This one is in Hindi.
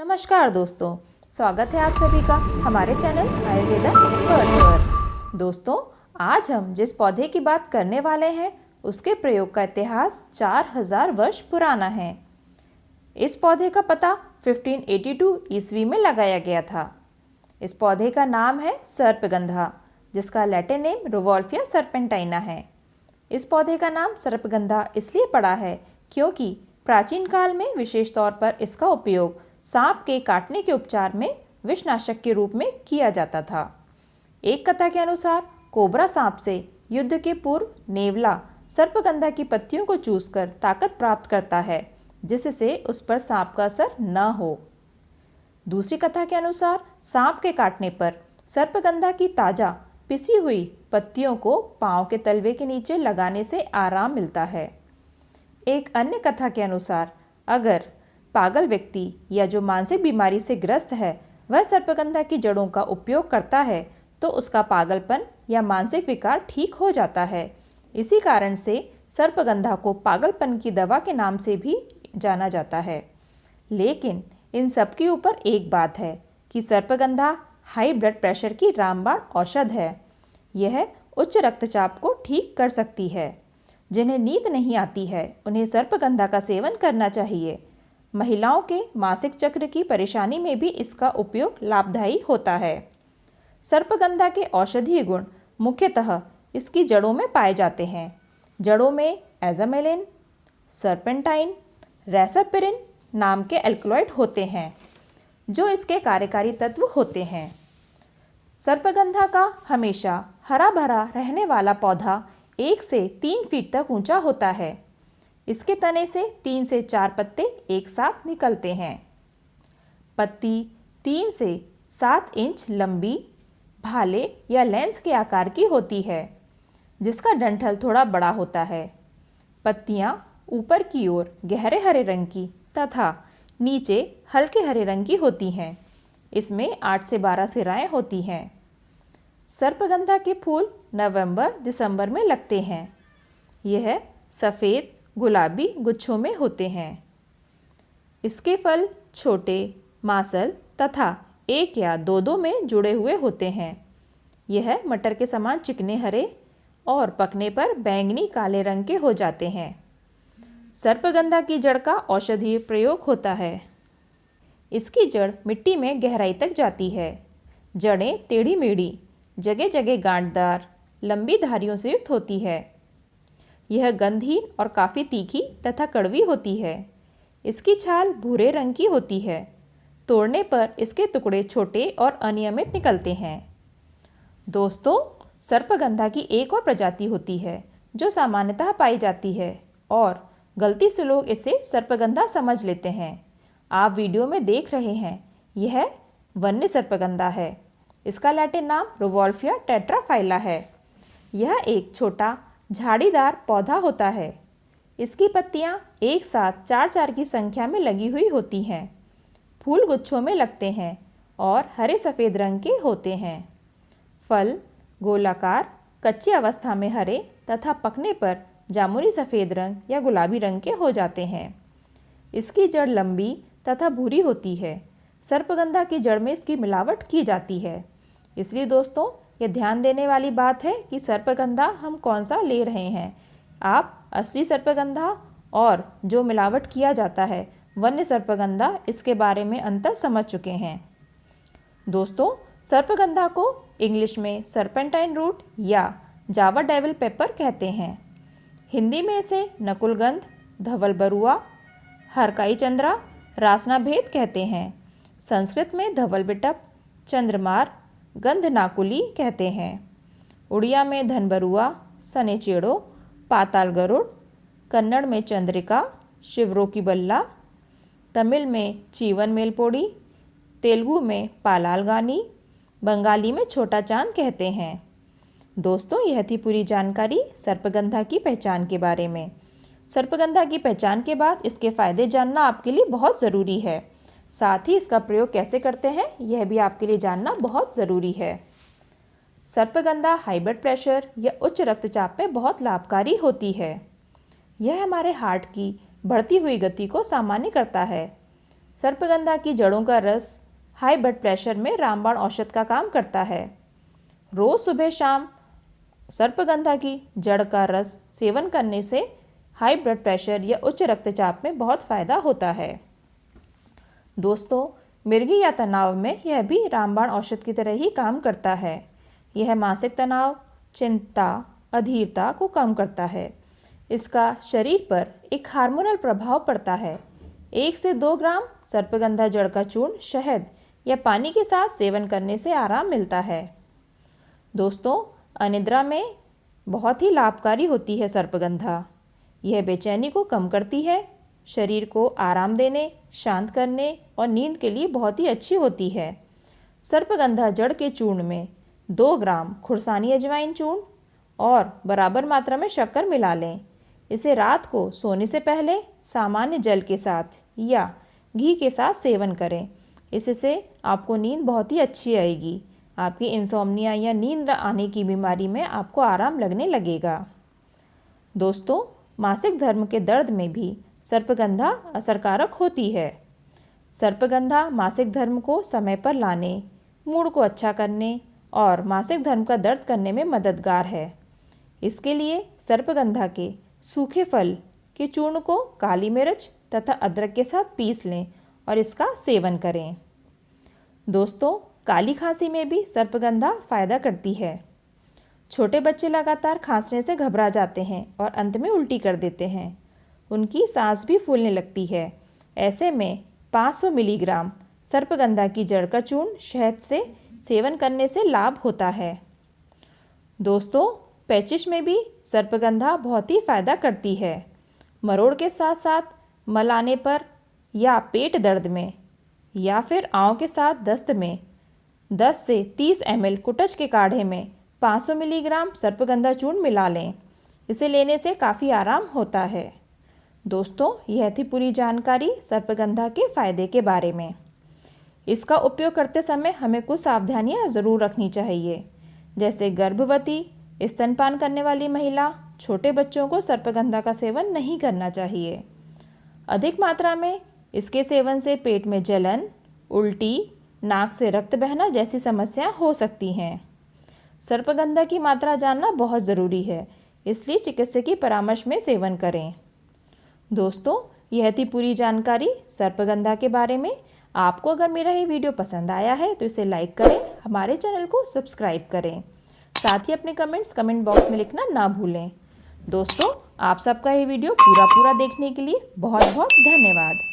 नमस्कार दोस्तों, स्वागत है आप सभी का हमारे चैनल आयुर्वेदा एक्सपर्ट पर। दोस्तों, आज हम जिस पौधे की बात करने वाले हैं उसके प्रयोग का इतिहास 4000 वर्ष पुराना है। इस पौधे का पता 1582 ईस्वी में लगाया गया था। इस पौधे का नाम है सर्पगंधा, जिसका लैटिन नेम रुवोल्फिया सर्पेंटाइना है। इस पौधे का नाम सर्पगंधा इसलिए पड़ा है क्योंकि प्राचीन काल में विशेष तौर पर इसका उपयोग सांप के काटने के उपचार में विषनाशक के रूप में किया जाता था। एक कथा के अनुसार कोबरा सांप से युद्ध के पूर्व नेवला सर्पगंधा की पत्तियों को चूसकर ताकत प्राप्त करता है, जिससे उस पर सांप का असर न हो। दूसरी कथा के अनुसार सांप के काटने पर सर्पगंधा की ताजा पिसी हुई पत्तियों को पांव के तलवे के नीचे लगाने से आराम मिलता है। एक अन्य कथा के अनुसार अगर पागल व्यक्ति या जो मानसिक बीमारी से ग्रस्त है वह सर्पगंधा की जड़ों का उपयोग करता है तो उसका पागलपन या मानसिक विकार ठीक हो जाता है। इसी कारण से सर्पगंधा को पागलपन की दवा के नाम से भी जाना जाता है। लेकिन इन सब के ऊपर एक बात है कि सर्पगंधा हाई ब्लड प्रेशर की रामबाण औषध है। यह उच्च रक्तचाप को ठीक कर सकती है। जिन्हें नींद नहीं आती है उन्हें सर्पगंधा का सेवन करना चाहिए। महिलाओं के मासिक चक्र की परेशानी में भी इसका उपयोग लाभदायी होता है। सर्पगंधा के औषधीय गुण मुख्यतः इसकी जड़ों में पाए जाते हैं। जड़ों में एजामेलिन, सर्पेंटाइन, रेसापिरिन नाम के एल्कलॉइड होते हैं जो इसके कार्यकारी तत्व होते हैं। सर्पगंधा का हमेशा हरा भरा रहने वाला पौधा 1 से 3 फीट तक ऊंचा होता है। इसके तने से 3 से 4 पत्ते एक साथ निकलते हैं। पत्ती 3 से 7 इंच लंबी, भाले या लेंस के आकार की होती है, जिसका डंठल थोड़ा बड़ा होता है। पत्तियां ऊपर की ओर गहरे हरे रंग की तथा नीचे हल्के हरे रंग की होती हैं। इसमें 8 से 12 सिराएं होती हैं। सर्पगंधा के फूल नवंबर-दिसंबर में लगते हैं। यह सफ़ेद गुलाबी गुच्छों में होते हैं। इसके फल छोटे, मांसल तथा 1 या 2 में जुड़े हुए होते हैं। यह मटर के समान चिकने हरे और पकने पर बैंगनी काले रंग के हो जाते हैं। सर्पगंधा की जड़ का औषधीय प्रयोग होता है। इसकी जड़ मिट्टी में गहराई तक जाती है। जड़ें टेढ़ी मेढ़ी, जगह जगह गांठदार, लंबी धारियों से युक्त होती है। यह गंधहीन और काफ़ी तीखी तथा कड़वी होती है। इसकी छाल भूरे रंग की होती है। तोड़ने पर इसके टुकड़े छोटे और अनियमित निकलते हैं। दोस्तों, सर्पगंधा की एक और प्रजाति होती है जो सामान्यतः पाई जाती है और गलती से लोग इसे सर्पगंधा समझ लेते हैं। आप वीडियो में देख रहे हैं, यह वन्य सर्पगंधा है। इसका लैटिन नाम रुवोल्फिया टेट्राफाइला है। यह एक छोटा झाड़ीदार पौधा होता है। इसकी पत्तियां एक साथ 4-4 की संख्या में लगी हुई होती हैं। फूल गुच्छों में लगते हैं और हरे सफ़ेद रंग के होते हैं। फल गोलाकार, कच्ची अवस्था में हरे तथा पकने पर जामुनी सफ़ेद रंग या गुलाबी रंग के हो जाते हैं। इसकी जड़ लंबी तथा भूरी होती है। सर्पगंधा की जड़ में इसकी मिलावट की जाती है। इसलिए दोस्तों, ये ध्यान देने वाली बात है कि सर्पगंधा हम कौन सा ले रहे हैं। आप असली सर्पगंधा और जो मिलावट किया जाता है वन्य सर्पगंधा, इसके बारे में अंतर समझ चुके हैं। दोस्तों, सर्पगंधा को इंग्लिश में सर्पेंटाइन रूट या जावा डेविल पेपर कहते हैं। हिंदी में इसे नकुलगंध, धवल बरुआ, हरकाई चंद्रा, रासनाभेद कहते हैं। संस्कृत में धवल बिटप, चंद्रमार, गंधनाकुली कहते हैं। उड़िया में धनबरुआ, सनेचेड़ो, पाताल गरुड़, कन्नड़ में चंद्रिका, शिवरो की बल्ला, तमिल में चीवन मेलपोड़ी, तेलुगु में पालालगानी, बंगाली में छोटा चांद कहते हैं। दोस्तों, यह थी पूरी जानकारी सर्पगंधा की पहचान के बारे में। सर्पगंधा की पहचान के बाद इसके फ़ायदे जानना आपके लिए बहुत ज़रूरी है। साथ ही इसका प्रयोग कैसे करते हैं यह भी आपके लिए जानना बहुत ज़रूरी है। सर्पगंधा हाई ब्लड प्रेशर या उच्च रक्तचाप में बहुत लाभकारी होती है। यह हमारे हार्ट की बढ़ती हुई गति को सामान्य करता है। सर्पगंधा की जड़ों का रस हाई ब्लड प्रेशर में रामबाण औषध का काम करता है। रोज़ सुबह शाम सर्पगंधा की जड़ का रस सेवन करने से हाई ब्लड प्रेशर या उच्च रक्तचाप में बहुत फ़ायदा होता है। दोस्तों, मिर्गी या तनाव में यह भी रामबाण औषध की तरह ही काम करता है। यह मानसिक तनाव, चिंता, अधीरता को कम करता है। इसका शरीर पर एक हार्मोनल प्रभाव पड़ता है। 1 से 2 ग्राम सर्पगंधा जड़ का चूर्ण शहद या पानी के साथ सेवन करने से आराम मिलता है। दोस्तों, अनिद्रा में बहुत ही लाभकारी होती है सर्पगंधा। यह बेचैनी को कम करती है, शरीर को आराम देने, शांत करने और नींद के लिए बहुत ही अच्छी होती है। सर्पगंधा जड़ के चूर्ण में 2 ग्राम खुरसानी अजवाइन चूर्ण और बराबर मात्रा में शक्कर मिला लें। इसे रात को सोने से पहले सामान्य जल के साथ या घी के साथ सेवन करें। इससे आपको नींद बहुत ही अच्छी आएगी। आपकी इंसोम्निया या नींद न आने की बीमारी में आपको आराम लगने लगेगा। दोस्तों, मासिक धर्म के दर्द में भी सर्पगंधा असरकारक होती है। सर्पगंधा मासिक धर्म को समय पर लाने, मूड को अच्छा करने और मासिक धर्म का दर्द करने में मददगार है। इसके लिए सर्पगंधा के सूखे फल के चूर्ण को काली मिर्च तथा अदरक के साथ पीस लें और इसका सेवन करें। दोस्तों, काली खांसी में भी सर्पगंधा फ़ायदा करती है। छोटे बच्चे लगातार खांसने से घबरा जाते हैं और अंत में उल्टी कर देते हैं। उनकी सांस भी फूलने लगती है। ऐसे में 500 मिलीग्राम सर्पगंधा की जड़ का चूर्ण शहद से सेवन करने से लाभ होता है। दोस्तों, पेचिश में भी सर्पगंधा बहुत ही फ़ायदा करती है। मरोड़ के साथ साथ मल आने पर या पेट दर्द में या फिर आंव के साथ दस्त में 10 से 30 ml कुटच के काढ़े में 500 मिलीग्राम सर्पगंधा चूर्ण मिला लें। इसे लेने से काफ़ी आराम होता है। दोस्तों, यह थी पूरी जानकारी सर्पगंधा के फ़ायदे के बारे में। इसका उपयोग करते समय हमें कुछ सावधानियां ज़रूर रखनी चाहिए, जैसे गर्भवती, स्तनपान करने वाली महिला, छोटे बच्चों को सर्पगंधा का सेवन नहीं करना चाहिए। अधिक मात्रा में इसके सेवन से पेट में जलन, उल्टी, नाक से रक्त बहना जैसी समस्याएं हो सकती हैं। सर्पगंधा की मात्रा जानना बहुत ज़रूरी है, इसलिए चिकित्सक की परामर्श में सेवन करें। दोस्तों, यह थी पूरी जानकारी सर्पगंधा के बारे में। आपको अगर मेरा ये वीडियो पसंद आया है तो इसे लाइक करें, हमारे चैनल को सब्सक्राइब करें। साथ ही अपने कमेंट्स कमेंट बॉक्स में लिखना ना भूलें। दोस्तों, आप सबका ये वीडियो पूरा देखने के लिए बहुत बहुत धन्यवाद।